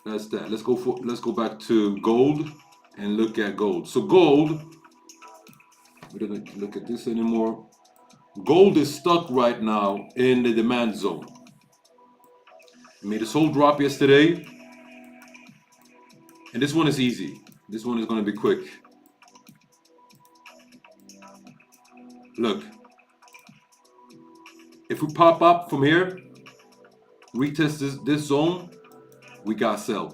That's that. Let's go back to gold and look at gold. So gold, we don't look at this anymore. Gold is stuck right now in the demand zone. It made this whole drop yesterday. And this one is easy. This one is going to be quick. Look. If we pop up from here, retest this zone, we got sell.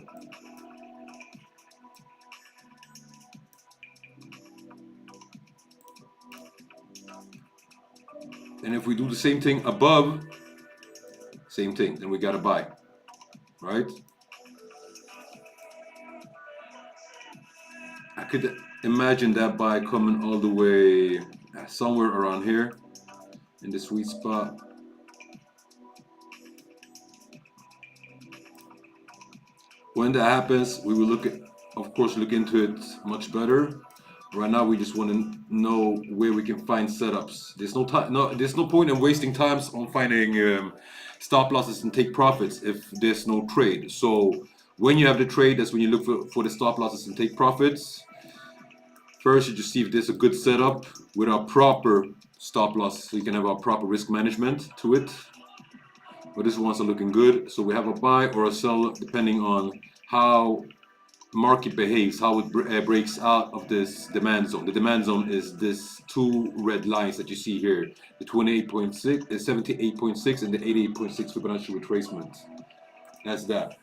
And if we do the same thing above, same thing, then we got to buy, right? I could imagine that buy coming all the way somewhere around here in the sweet spot. When that happens, we will of course, look into it much better. Right now, we just want to know where we can find setups. There's no point in wasting time on finding stop losses and take profits if there's no trade. So when you have the trade, that's when you look for the stop losses and take profits. First, you just see if there's a good setup with our proper stop loss, so you can have our proper risk management to it. But this ones are looking good, so we have a buy or a sell depending on how market behaves, how it breaks out of this demand zone. The demand zone is this two red lines that you see here, the 28.6, 78.6 and the 88.6 Fibonacci retracement. That's that.